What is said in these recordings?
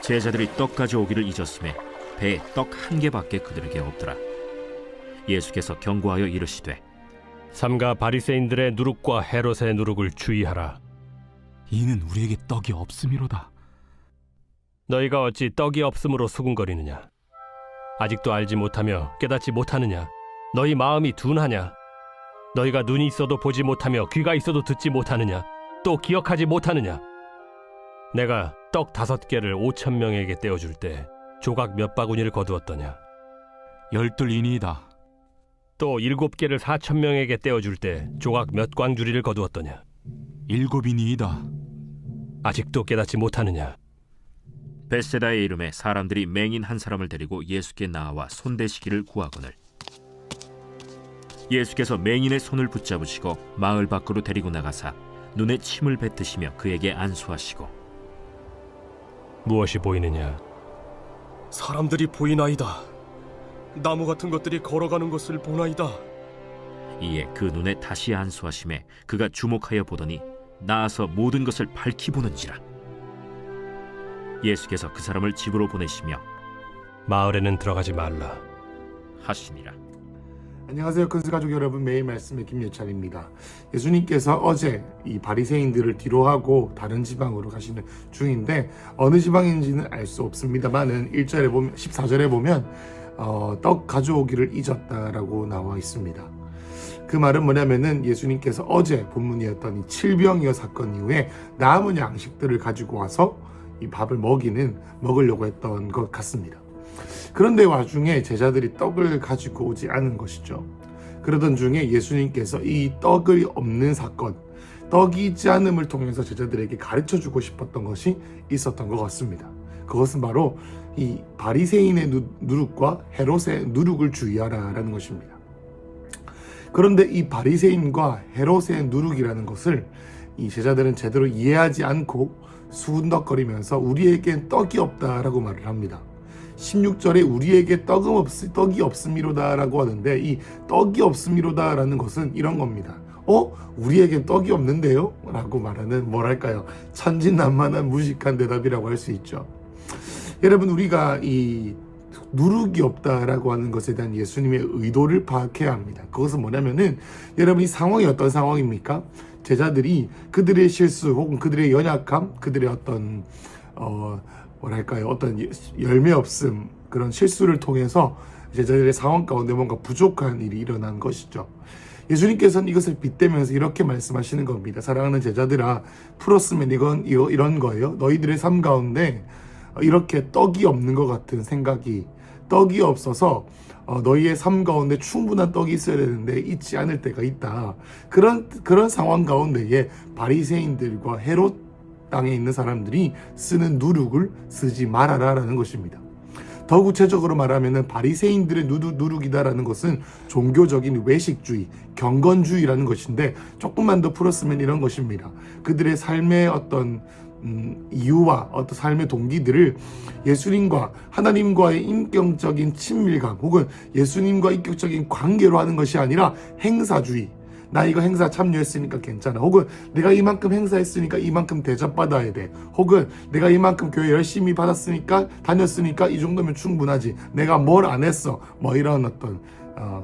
제자들이 떡 가져오기를 잊었음에 배에 떡 한 개밖에 그들에게 없더라. 예수께서 경고하여 이르시되 삼가 바리새인들의 누룩과 헤롯의 누룩을 주의하라. 이는 우리에게 떡이 없음이로다. 너희가 어찌 떡이 없음으로 수군거리느냐? 아직도 알지 못하며 깨닫지 못하느냐? 너희 마음이 둔하냐? 너희가 눈이 있어도 보지 못하며 귀가 있어도 듣지 못하느냐? 또 기억하지 못하느냐? 내가 떡 5개를 5,000명에게 떼어줄 때 조각 몇 바구니를 거두었더냐? 12이니이다. 또 7개를 4,000명에게 떼어줄 때 조각 몇 광주리를 거두었더냐? 7이니이다. 아직도 깨닫지 못하느냐? 벳세다의 이름에 사람들이 맹인 한 사람을 데리고 예수께 나와 손대시기를 구하거늘 예수께서 맹인의 손을 붙잡으시고 마을 밖으로 데리고 나가사 눈에 침을 뱉으시며 그에게 안수하시고 무엇이 보이느냐? 사람들이 보이나이다. 나무 같은 것들이 걸어가는 것을 보나이다. 이에 그 눈에 다시 안수하심에 그가 주목하여 보더니 나아서 모든 것을 밝히 보는지라. 예수께서 그 사람을 집으로 보내시며 마을에는 들어가지 말라 하시니라. 안녕하세요, 큰스가족 여러분. 매일 말씀의 김예찬입니다. 예수님께서 어제 이 바리새인들을 뒤로하고 다른 지방으로 가시는 중인데 어느 지방인지는 알 수 없습니다만은 1절에 보면 14절에 보면 떡 가져오기를 잊었다라고 나와 있습니다. 그 말은 뭐냐면은 예수님께서 어제 본문이었던 이 칠병이어 사건 이후에 남은 양식들을 가지고 와서 이 밥을 먹으려고 했던 것 같습니다. 그런데 와중에 제자들이 떡을 가지고 오지 않은 것이죠. 그러던 중에 예수님께서 이 떡이 없는 사건, 떡이 있지 않음을 통해서 제자들에게 가르쳐주고 싶었던 것이 있었던 것 같습니다. 그것은 바로 이 바리새인의 누룩과 헤롯의 누룩을 주의하라라는 것입니다. 그런데 이 바리새인과 헤롯의 누룩이라는 것을 이 제자들은 제대로 이해하지 않고 수군덕거리면서 우리에겐 떡이 없다라고 말을 합니다. 16절에 우리에게 떡이 없음이로다 라고 하는데 이 떡이 없음이로다 라는 것은 이런 겁니다. 우리에겐 떡이 없는데요? 라고 말하는 뭐랄까요? 천진난만한 무식한 대답이라고 할 수 있죠. 여러분, 우리가 이 누룩이 없다라고 하는 것에 대한 예수님의 의도를 파악해야 합니다. 그것은 뭐냐면은 여러분, 이 상황이 어떤 상황입니까? 제자들이 그들의 실수 혹은 그들의 연약함, 그들의 어떤 어떤 열매 없음, 그런 실수를 통해서 제자들의 상황 가운데 뭔가 부족한 일이 일어난 것이죠. 예수님께서는 이것을 빗대면서 이렇게 말씀하시는 겁니다. 사랑하는 제자들아, 풀었으면 이런 거예요. 너희들의 삶 가운데 이렇게 떡이 없는 것 같은 생각이, 떡이 없어서 너희의 삶 가운데 충분한 떡이 있어야 되는데 있지 않을 때가 있다. 그런 상황 가운데에 바리새인들과 헤롯 땅에 있는 사람들이 쓰는 누룩을 쓰지 말아라라는 것입니다. 더 구체적으로 말하면 바리새인들의 누룩이다라는 것은 종교적인 외식주의, 경건주의라는 것인데 조금만 더 풀었으면 이런 것입니다. 그들의 삶의 어떤 이유와 어떤 삶의 동기들을 예수님과 하나님과의 인격적인 친밀감 혹은 예수님과 인격적인 관계로 하는 것이 아니라 행사주의, 나 이거 행사 참여했으니까 괜찮아, 혹은 내가 이만큼 행사했으니까 이만큼 대접받아야 돼, 혹은 내가 이만큼 교회 열심히 다녔으니까 이 정도면 충분하지, 내가 뭘 안 했어, 뭐 이런 어떤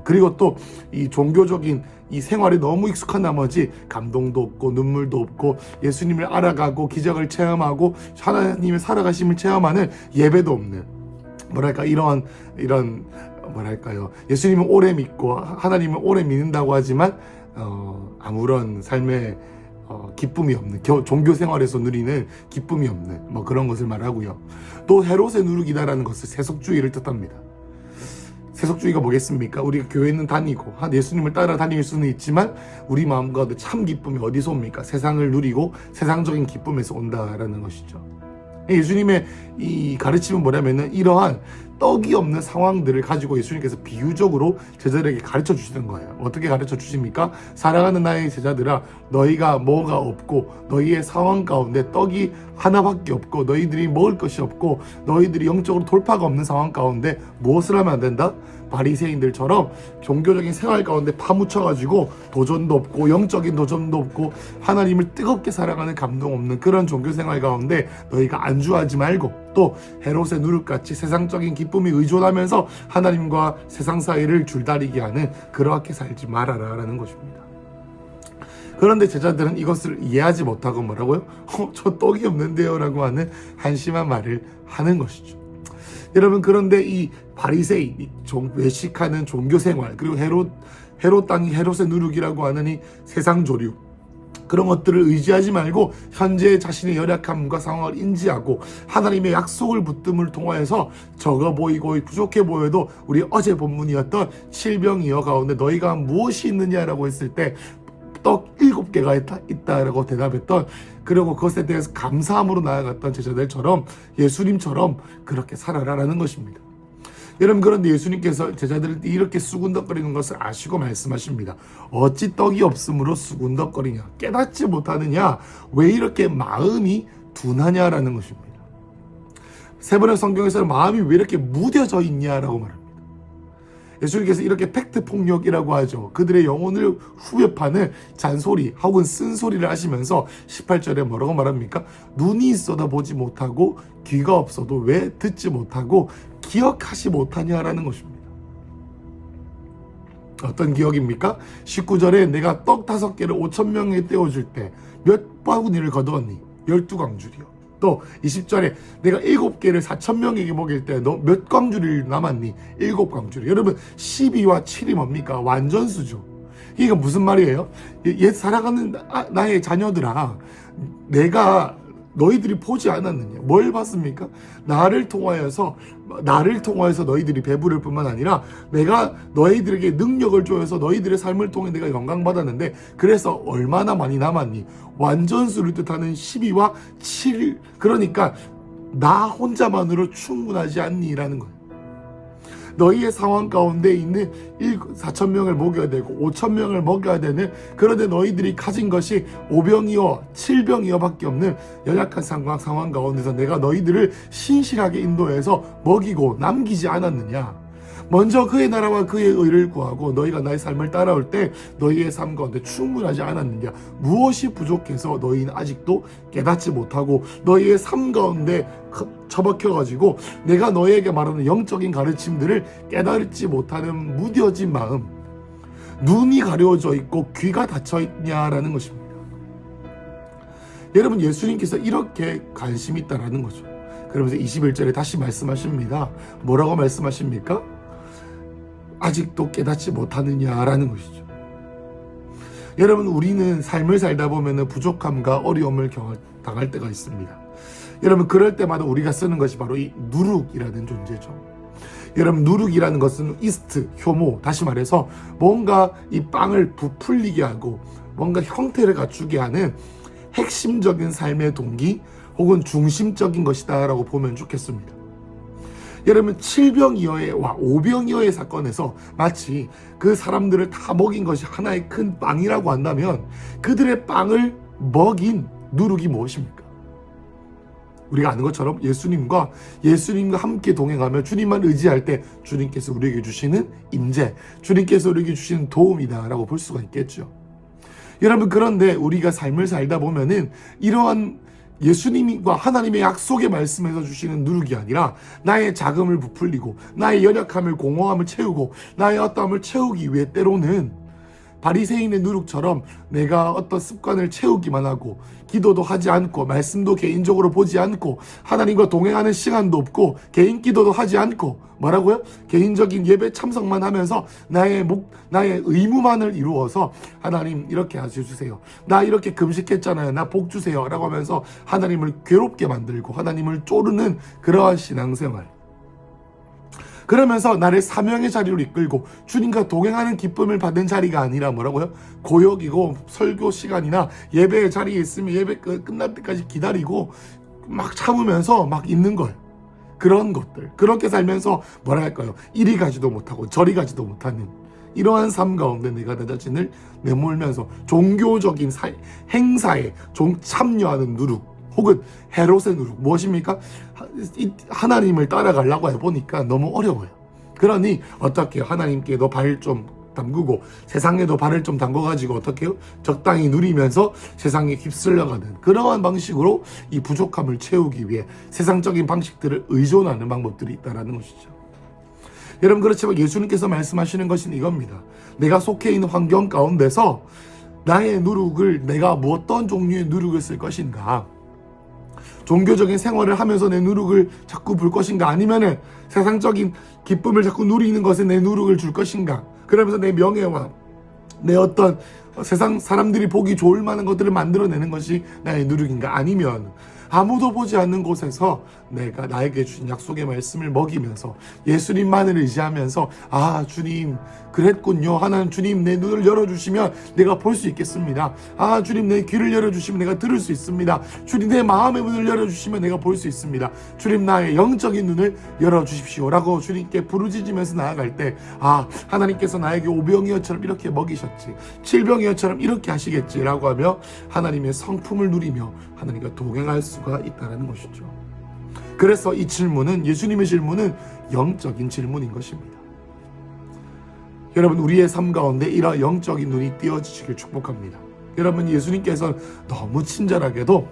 그리고 또 이 종교적인 이 생활에 너무 익숙한 나머지 감동도 없고 눈물도 없고 예수님을 알아가고 기적을 체험하고 하나님의 살아가심을 체험하는 예배도 없는, 이런 예수님은 오래 믿고 하나님은 오래 믿는다고 하지만 아무런 삶의 기쁨이 없는, 종교 생활에서 누리는 기쁨이 없는 그런 것을 말하고요. 또 헤롯의 누룩이다라는 것은 세속주의를 뜻합니다. 세속주의가 뭐겠습니까? 우리가 교회는 다니고 예수님을 따라 다닐 수는 있지만 우리 마음 가운데 참 기쁨이 어디서 옵니까? 세상을 누리고 세상적인 기쁨에서 온다라는 것이죠. 예수님의 이 가르침은 뭐냐면은 이러한 떡이 없는 상황들을 가지고 예수님께서 비유적으로 제자들에게 가르쳐 주시는 거예요. 어떻게 가르쳐 주십니까? 사랑하는 나의 제자들아, 너희가 뭐가 없고 너희의 상황 가운데 떡이 하나밖에 없고 너희들이 먹을 것이 없고 너희들이 영적으로 돌파가 없는 상황 가운데 무엇을 하면 안 된다? 바리새인들처럼 종교적인 생활 가운데 파묻혀가지고 도전도 없고 영적인 도전도 없고 하나님을 뜨겁게 사랑하는 감동 없는 그런 종교 생활 가운데 너희가 안주하지 말고, 또 헤롯의 누룩같이 세상적인 기쁨에 의존하면서 하나님과 세상 사이를 줄다리게 하는 그렇게 살지 말아라 라는 것입니다. 그런데 제자들은 이것을 이해하지 못하고 뭐라고요? 저 떡이 없는데요 라고 하는 한심한 말을 하는 것이죠. 여러분, 그런데 이 바리새인, 이 외식하는 종교생활, 그리고 헤롯 땅이 헤롯의 누룩이라고 하는 이 세상 조류, 그런 것들을 의지하지 말고 현재 자신의 연약함과 상황을 인지하고 하나님의 약속을 붙듦을 통하여서 적어 보이고 부족해 보여도 우리 어제 본문이었던 칠병이여 가운데 너희가 무엇이 있느냐라고 했을 때 떡 7개가 있다라고 대답했던, 그리고 그것에 대해서 감사함으로 나아갔던 제자들처럼 예수님처럼 그렇게 살아라라는 것입니다. 여러분, 그런데 예수님께서 제자들을 이렇게 수군덕거리는 것을 아시고 말씀하십니다. 어찌 떡이 없으므로 수군덕거리냐, 깨닫지 못하느냐, 왜 이렇게 마음이 둔하냐라는 것입니다. 세 번의 성경에서는 마음이 왜 이렇게 무뎌져 있냐라고 말합니다. 예수님께서 이렇게 팩트 폭력이라고 하죠. 그들의 영혼을 후벼파는 잔소리 혹은 쓴소리를 하시면서 18절에 뭐라고 말합니까? 눈이 있어도 보지 못하고 귀가 없어도 왜 듣지 못하고 기억하지 못하냐라는 것입니다. 어떤 기억입니까? 19절에 내가 떡 5개를 5,000명에 떼어줄 때 몇 바구니를 거두었니? 12광줄이요. 또 20절에 내가 7개를 4,000명에게 먹일 때 너 몇 광줄이 남았니? 7광줄. 여러분, 12와 7이 뭡니까? 완전수죠. 이게 무슨 말이에요? 옛 살아가는 나의 자녀들아, 내가 너희들이 보지 않았느냐? 뭘 봤습니까? 나를 통하여서 너희들이 배부를 뿐만 아니라 내가 너희들에게 능력을 줘서 너희들의 삶을 통해 내가 영광받았는데, 그래서 얼마나 많이 남았니? 완전수를 뜻하는 12와 7, 그러니까 나 혼자만으로 충분하지 않니라는 거예요. 너희의 상황 가운데 있는 4,000명을 먹여야 되고 5,000명을 먹여야 되는, 그런데 너희들이 가진 것이 5병이요 7병이요 밖에 없는 연약한 상황 가운데서 내가 너희들을 신실하게 인도해서 먹이고 남기지 않았느냐. 먼저 그의 나라와 그의 의를 구하고 너희가 나의 삶을 따라올 때 너희의 삶 가운데 충분하지 않았느냐. 무엇이 부족해서 너희는 아직도 깨닫지 못하고 너희의 삶 가운데 처박혀가지고 내가 너희에게 말하는 영적인 가르침들을 깨달지 못하는 무뎌진 마음, 눈이 가려져 있고 귀가 닫혀 있냐라는 것입니다. 여러분, 예수님께서 이렇게 관심이 있다라는 거죠. 그러면서 21절에 다시 말씀하십니다. 뭐라고 말씀하십니까? 아직도 깨닫지 못하느냐라는 것이죠. 여러분, 우리는 삶을 살다 보면 부족함과 어려움을 당할 때가 있습니다. 여러분, 그럴 때마다 우리가 쓰는 것이 바로 이 누룩이라는 존재죠. 여러분, 누룩이라는 것은 이스트, 효모, 다시 말해서 뭔가 이 빵을 부풀리게 하고 뭔가 형태를 갖추게 하는 핵심적인 삶의 동기 혹은 중심적인 것이다 라고 보면 좋겠습니다. 여러분, 7병이어와 5병이어의 사건에서 마치 그 사람들을 다 먹인 것이 하나의 큰 빵이라고 한다면 그들의 빵을 먹인 누룩이 무엇입니까? 우리가 아는 것처럼 예수님과 함께 동행하며 주님만 의지할 때 주님께서 우리에게 주시는 임재, 주님께서 우리에게 주시는 도움이다 라고 볼 수가 있겠죠. 여러분, 그런데 우리가 삶을 살다 보면은 이러한 예수님과 하나님의 약속의 말씀에서 주시는 누룩이 아니라 나의 자금을 부풀리고 나의 연약함을 공허함을 채우고 나의 어떠함을 채우기 위해 때로는 바리새인의 누룩처럼 내가 어떤 습관을 채우기만 하고 기도도 하지 않고 말씀도 개인적으로 보지 않고 하나님과 동행하는 시간도 없고 개인 기도도 하지 않고 뭐라고요? 개인적인 예배 참석만 하면서 나의 의무만을 이루어서 하나님 이렇게 해주세요. 나 이렇게 금식했잖아요. 나 복 주세요. 라고 하면서 하나님을 괴롭게 만들고 하나님을 쪼르는 그러한 신앙생활. 그러면서 나를 사명의 자리로 이끌고 주님과 동행하는 기쁨을 받는 자리가 아니라 뭐라고요? 고역이고 설교 시간이나 예배의 자리에 있으면 예배 끝날 때까지 기다리고 막 참으면서 막 있는 걸. 그런 것들, 그렇게 살면서 뭐라 할까요? 이리 가지도 못하고 저리 가지도 못하는 이러한 삶 가운데 내가 내 자신을 내몰면서 종교적인 행사에 참여하는 누룩 혹은 헤롯의 누룩 무엇입니까? 하나님을 따라가려고 해보니까 너무 어려워요. 그러니 어떻게 하나님께도 발 좀 담그고 세상에도 발을 좀 담궈가지고 어떻게 해요? 적당히 누리면서 세상에 휩쓸려가는 그러한 방식으로 이 부족함을 채우기 위해 세상적인 방식들을 의존하는 방법들이 있다는 것이죠. 여러분, 그렇지만 예수님께서 말씀하시는 것은 이겁니다. 내가 속해 있는 환경 가운데서 나의 누룩을 내가 어떤 종류의 누룩을 쓸 것인가, 종교적인 생활을 하면서 내 누룩을 자꾸 불 것인가, 아니면은 세상적인 기쁨을 자꾸 누리는 것에 내 누룩을 줄 것인가, 그러면서 내 명예와 내 어떤 세상 사람들이 보기 좋을 만한 것들을 만들어내는 것이 나의 누룩인가, 아니면 아무도 보지 않는 곳에서 내가 나에게 주신 약속의 말씀을 먹이면서 예수님만을 의지하면서 아, 주님 그랬군요, 하나님 주님 내 눈을 열어주시면 내가 볼 수 있겠습니다. 아, 주님 내 귀를 열어주시면 내가 들을 수 있습니다. 주님 내 마음의 문을 열어주시면 내가 볼 수 있습니다. 주님 나의 영적인 눈을 열어주십시오 라고 주님께 부르짖으면서 나아갈 때, 아, 하나님께서 나에게 오병이어처럼 이렇게 먹이셨지, 칠병이어처럼 이렇게 하시겠지 라고 하며 하나님의 성품을 누리며 하나님과 동행할 수가 있다는 것이죠. 그래서 이 질문은, 예수님의 질문은 영적인 질문인 것입니다. 여러분, 우리의 삶 가운데 이러한 영적인 눈이 띄어지시길 축복합니다. 여러분, 예수님께서 너무 친절하게도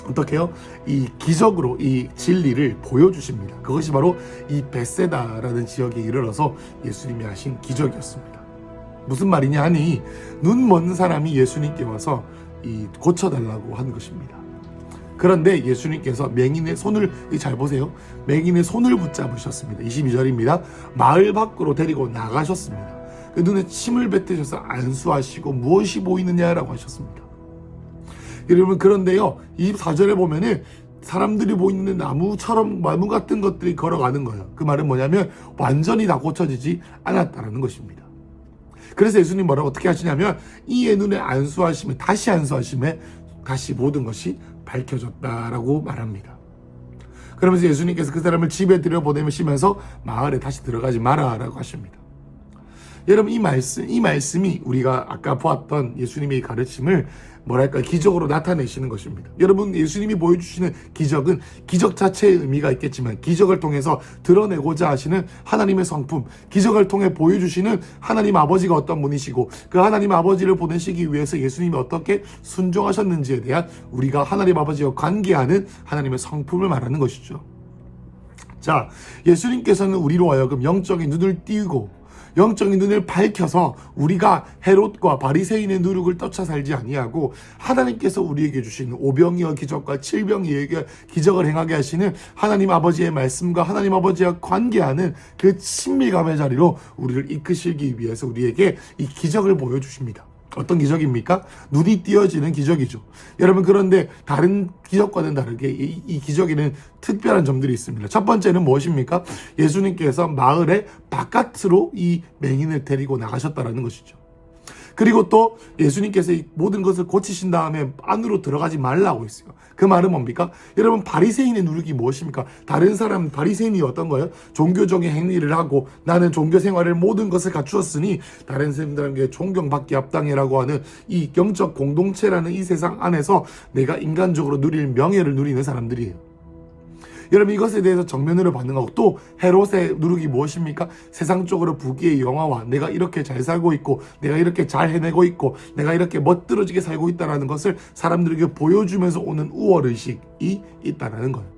어떻게 해요? 이 기적으로 이 진리를 보여주십니다. 그것이 바로 이 벳세다라는 지역에 이르러서 예수님이 하신 기적이었습니다. 무슨 말이냐 하니, 눈 먼 사람이 예수님께 와서 고쳐달라고 한 것입니다. 그런데 예수님께서 맹인의 손을, 잘 보세요, 맹인의 손을 붙잡으셨습니다. 22절입니다. 마을 밖으로 데리고 나가셨습니다. 그 눈에 침을 뱉으셔서 안수하시고 무엇이 보이느냐라고 하셨습니다. 여러분, 그런데요 24절에 보면은 사람들이 보이는 나무처럼, 나무 같은 것들이 걸어가는 거예요. 그 말은 뭐냐면 완전히 다 고쳐지지 않았다는 것입니다. 그래서 예수님 뭐라고 어떻게 하시냐면, 이의 눈에 안수하시면, 다시 안수하심에 다시 모든 것이 밝혀졌다라고 말합니다. 그러면서 예수님께서 그 사람을 집에 들여보내시면서 마을에 다시 들어가지 마라라고 하십니다. 여러분, 이 말씀이 우리가 아까 보았던 예수님의 가르침을 기적으로 나타내시는 것입니다. 여러분, 예수님이 보여주시는 기적은 기적 자체의 의미가 있겠지만 기적을 통해서 드러내고자 하시는 하나님의 성품, 기적을 통해 보여주시는 하나님 아버지가 어떤 분이시고 그 하나님 아버지를 보내시기 위해서 예수님이 어떻게 순종하셨는지에 대한 우리가 하나님 아버지와 관계하는 하나님의 성품을 말하는 것이죠. 자, 예수님께서는 우리로 하여금 영적인 눈을 띄우고 영적인 눈을 밝혀서 우리가 헤롯과 바리새인의 누룩을 쫓아 살지 아니하고 하나님께서 우리에게 주시는 오병이어 기적과 칠병이어 기적을 행하게 하시는 하나님 아버지의 말씀과 하나님 아버지와 관계하는 그 친밀감의 자리로 우리를 이끄시기 위해서 우리에게 이 기적을 보여주십니다. 어떤 기적입니까? 눈이 띄어지는 기적이죠. 여러분, 그런데 다른 기적과는 다르게 이 기적에는 특별한 점들이 있습니다. 첫 번째는 무엇입니까? 예수님께서 마을의 바깥으로 이 맹인을 데리고 나가셨다는 것이죠. 그리고 또 예수님께서 이 모든 것을 고치신 다음에 안으로 들어가지 말라고 했어요. 그 말은 뭡니까? 여러분, 바리새인의 누룩이 무엇입니까? 다른 사람, 바리새인이 어떤 거예요? 종교적인 행위를 하고 나는 종교 생활을 모든 것을 갖추었으니 다른 사람들에게 존경받기 합당해라고 하는 이 영적 공동체라는 이 세상 안에서 내가 인간적으로 누릴 명예를 누리는 사람들이에요. 여러분, 이것에 대해서 정면으로 반응하고, 또 헤롯의 누룩이 무엇입니까? 세상적으로 부귀의 영화와 내가 이렇게 잘 살고 있고 내가 이렇게 잘 해내고 있고 내가 이렇게 멋들어지게 살고 있다는 것을 사람들에게 보여주면서 오는 우월의식이 있다는 거예요.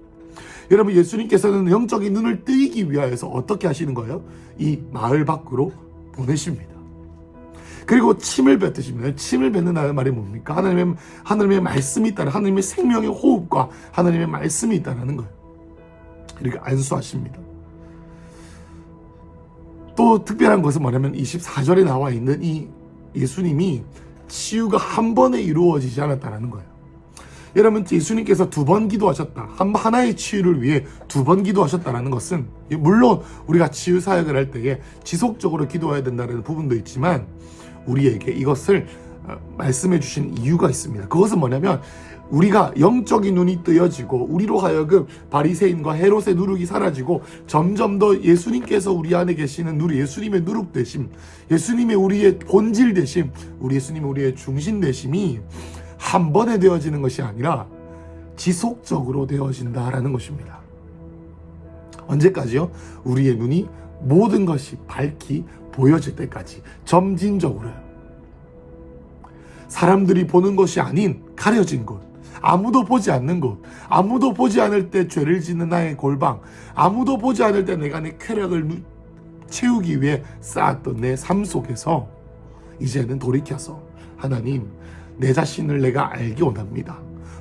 여러분, 예수님께서는 영적인 눈을 뜨이기 위하여서 어떻게 하시는 거예요? 이 마을 밖으로 보내십니다. 그리고 침을 뱉으시면, 침을 뱉는다는 말이 뭡니까? 하나님의 말씀이 있다는, 하나님의 생명의 호흡과 하나님의 말씀이 있다는 거예요. 이렇게 안수하십니다. 또 특별한 것은 뭐냐면 24절에 나와 있는 이 예수님이 치유가 한 번에 이루어지지 않았다는 거예요. 여러분, 예수님께서 2번 기도하셨다, 하나의 치유를 위해 2번 기도하셨다는 것은, 물론 우리가 치유 사역을 할 때에 지속적으로 기도해야 된다는 부분도 있지만 우리에게 이것을 말씀해 주신 이유가 있습니다. 그것은 뭐냐면 우리가 영적인 눈이 뜨여지고 우리로 하여금 바리새인과 헤롯의 누룩이 사라지고 점점 더 예수님께서 우리 안에 계시는 예수님의 누룩 되심, 예수님의 우리의 본질 되심, 우리 예수님의 우리의 중심 되심이 한 번에 되어지는 것이 아니라 지속적으로 되어진다라는 것입니다. 언제까지요? 우리의 눈이 모든 것이 밝히 보여질 때까지, 점진적으로요. 사람들이 보는 것이 아닌 가려진 곳, 아무도 보지 않는 곳, 아무도 보지 않을 때 죄를 짓는 나의 골방, 아무도 보지 않을 때 내가 내 쾌락을 채우기 위해 쌓았던 내 삶 속에서 이제는 돌이켜서 하나님, 내 자신을 내가 알기 원합니다.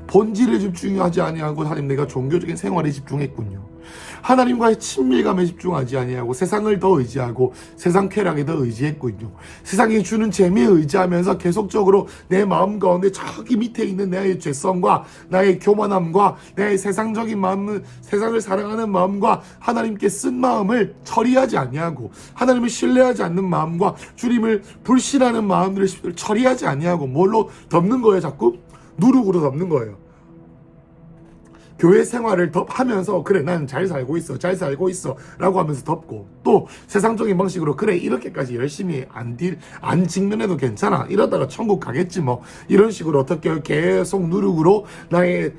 본질에 집중하지 아니하고 하나님, 내가 종교적인 생활에 집중했군요. 하나님과의 친밀감에 집중하지 아니하고 세상을 더 의지하고 세상 쾌락에 더 의지했군요. 세상이 주는 재미에 의지하면서 계속적으로 내 마음 가운데 저기 밑에 있는 나의 죄성과 나의 교만함과 나의 세상적인 마음, 세상을 사랑하는 마음과 하나님께 쓴 마음을 처리하지 아니하고 하나님을 신뢰하지 않는 마음과 주님을 불신하는 마음들을 처리하지 아니하고 뭘로 덮는 거예요? 자꾸 누룩으로 덮는 거예요. 교회 생활을 하면서 그래 난 잘 살고 있어 라고 하면서 덮고, 또 세상적인 방식으로 그래 이렇게까지 열심히 안 직면해도 괜찮아, 이러다가 천국 가겠지 뭐, 이런 식으로 어떻게 계속 누룩으로 나의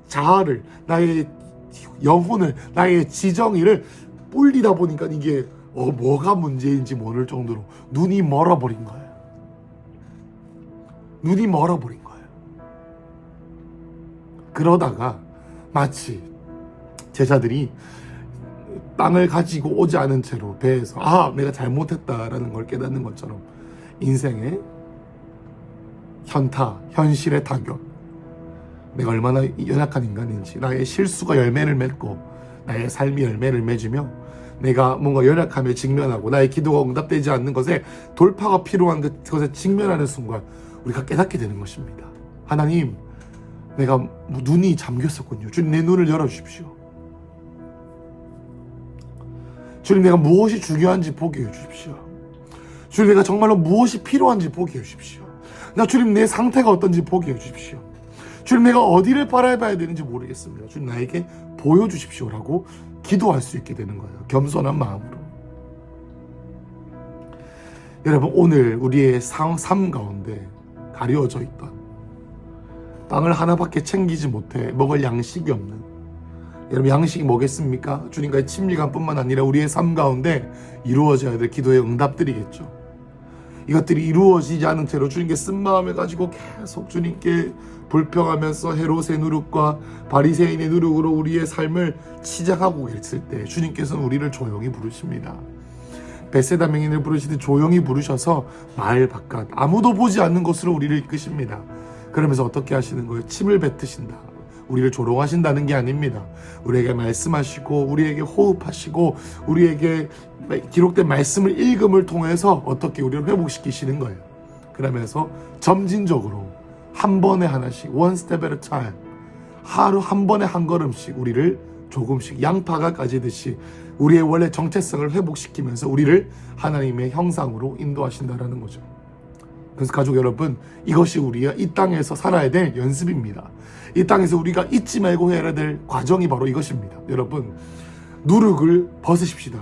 자아를, 나의 영혼을, 나의 지정의를 불리다 보니까 이게 뭐가 문제인지 모를 정도로 눈이 멀어버린 거예요. 눈이 멀어버린 거예요. 그러다가 마치 제자들이 빵을 가지고 오지 않은 채로 배에서 내가 잘못했다라는 걸 깨닫는 것처럼 인생의 현실의 타격, 내가 얼마나 연약한 인간인지, 나의 실수가 열매를 맺고 나의 삶이 열매를 맺으며 내가 뭔가 연약함에 직면하고 나의 기도가 응답되지 않는 것에 돌파가 필요한 그것에 직면하는 순간 우리가 깨닫게 되는 것입니다. 하나님, 내가 눈이 잠겼었군요. 주님, 내 눈을 열어주십시오. 주님, 내가 무엇이 중요한지 보게 해주십시오. 주님, 내가 정말로 무엇이 필요한지 보게 해주십시오. 주님, 내 상태가 어떤지 보게 해주십시오. 주님, 내가 어디를 바라봐야 되는지 모르겠습니다. 주님, 나에게 보여주십시오라고 기도할 수 있게 되는 거예요. 겸손한 마음으로. 여러분, 오늘 우리의 삶 가운데 가려져 있던 빵을 하나밖에 챙기지 못해 먹을 양식이 없는, 여러분, 양식이 뭐겠습니까? 주님과의 친밀감뿐만 아니라 우리의 삶 가운데 이루어져야 될 기도의 응답들이겠죠. 이것들이 이루어지지 않은 채로 주님께 쓴 마음을 가지고 계속 주님께 불평하면서 헤롯의 누룩과 바리새인의 누룩으로 우리의 삶을 시작하고 있을 때 주님께서는 우리를 조용히 부르십니다. 베세다 맹인을 부르시듯 조용히 부르셔서 마을 바깥 아무도 보지 않는 곳으로 우리를 이끄십니다. 그러면서 어떻게 하시는 거예요? 침을 뱉으신다. 우리를 조롱하신다는 게 아닙니다. 우리에게 말씀하시고 우리에게 호흡하시고 우리에게 기록된 말씀을 읽음을 통해서 어떻게 우리를 회복시키시는 거예요. 그러면서 점진적으로 한 번에 하나씩, one step at a time, 하루 한 번에 한 걸음씩 우리를 조금씩 양파가 까지듯이 우리의 원래 정체성을 회복시키면서 우리를 하나님의 형상으로 인도하신다라는 거죠. 그래서 가족 여러분, 이것이 우리가 이 땅에서 살아야 될 연습입니다. 이 땅에서 우리가 잊지 말고 해야 될 과정이 바로 이것입니다. 여러분, 누룩을 벗으십시다.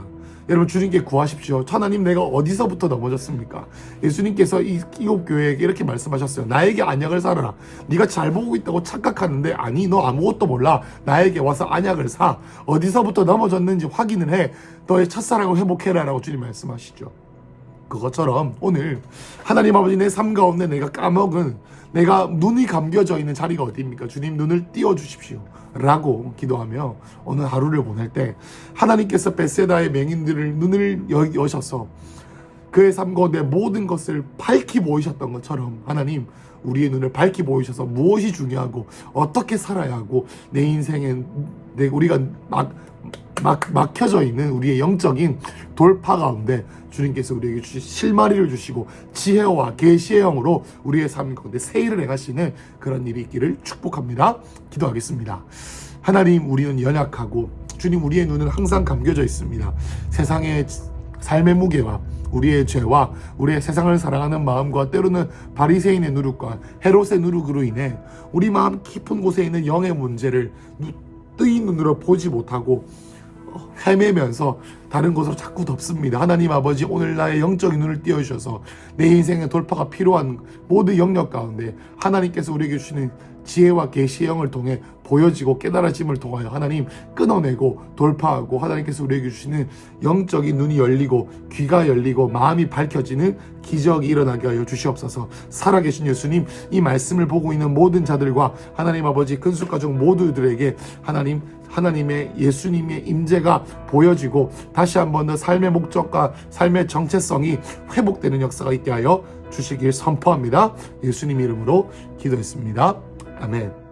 여러분, 주님께 구하십시오. 하나님, 내가 어디서부터 넘어졌습니까? 예수님께서 이 교회에게 이렇게 말씀하셨어요. 나에게 안약을 사라. 네가 잘 보고 있다고 착각하는데 아니, 너 아무것도 몰라. 나에게 와서 안약을 사. 어디서부터 넘어졌는지 확인을 해. 너의 첫사랑을 회복해라 라고 주님 말씀하시죠. 그것처럼 오늘 하나님 아버지, 내 삶 가운데 내가 까먹은, 내가 눈이 감겨져 있는 자리가 어디입니까? 주님, 눈을 띄워주십시오 라고 기도하며 오늘 하루를 보낼 때 하나님께서 베세다의 맹인들을 눈을 여셔서 그의 삶 가운데 모든 것을 밝히 보이셨던 것처럼 하나님, 우리의 눈을 밝히 보이셔서 무엇이 중요하고 어떻게 살아야 하고 내 인생에 우리가 막혀져 있는 우리의 영적인 돌파 가운데 주님께서 우리에게 주신 실마리를 주시고 지혜와 계시의 영으로 우리의 삶 가운데 세일을 행하시는 그런 일이 있기를 축복합니다. 기도하겠습니다. 하나님, 우리는 연약하고 주님, 우리의 눈은 항상 감겨져 있습니다. 세상의 삶의 무게와 우리의 죄와 우리의 세상을 사랑하는 마음과 때로는 바리새인의 누룩과 헤롯의 누룩으로 인해 우리 마음 깊은 곳에 있는 영의 문제를 뜨인 눈으로 보지 못하고 헤매면서 다른 곳으로 자꾸 덮습니다. 하나님 아버지, 오늘 나의 영적인 눈을 띄워주셔서 내 인생의 돌파가 필요한 모든 영역 가운데 하나님께서 우리에게 주시는 지혜와 계시의 영을 통해 보여지고 깨달아짐을 통하여 하나님 끊어내고 돌파하고, 하나님께서 우리에게 주시는 영적인 눈이 열리고 귀가 열리고 마음이 밝혀지는 기적이 일어나게 하여 주시옵소서. 살아계신 예수님, 이 말씀을 보고 있는 모든 자들과 하나님 아버지 근수가족 모두들에게 하나님의 예수님의 임재가 보여지고 다시 한번 더 삶의 목적과 삶의 정체성이 회복되는 역사가 있게 하여 주시길 선포합니다. 예수님 이름으로 기도했습니다. 아멘.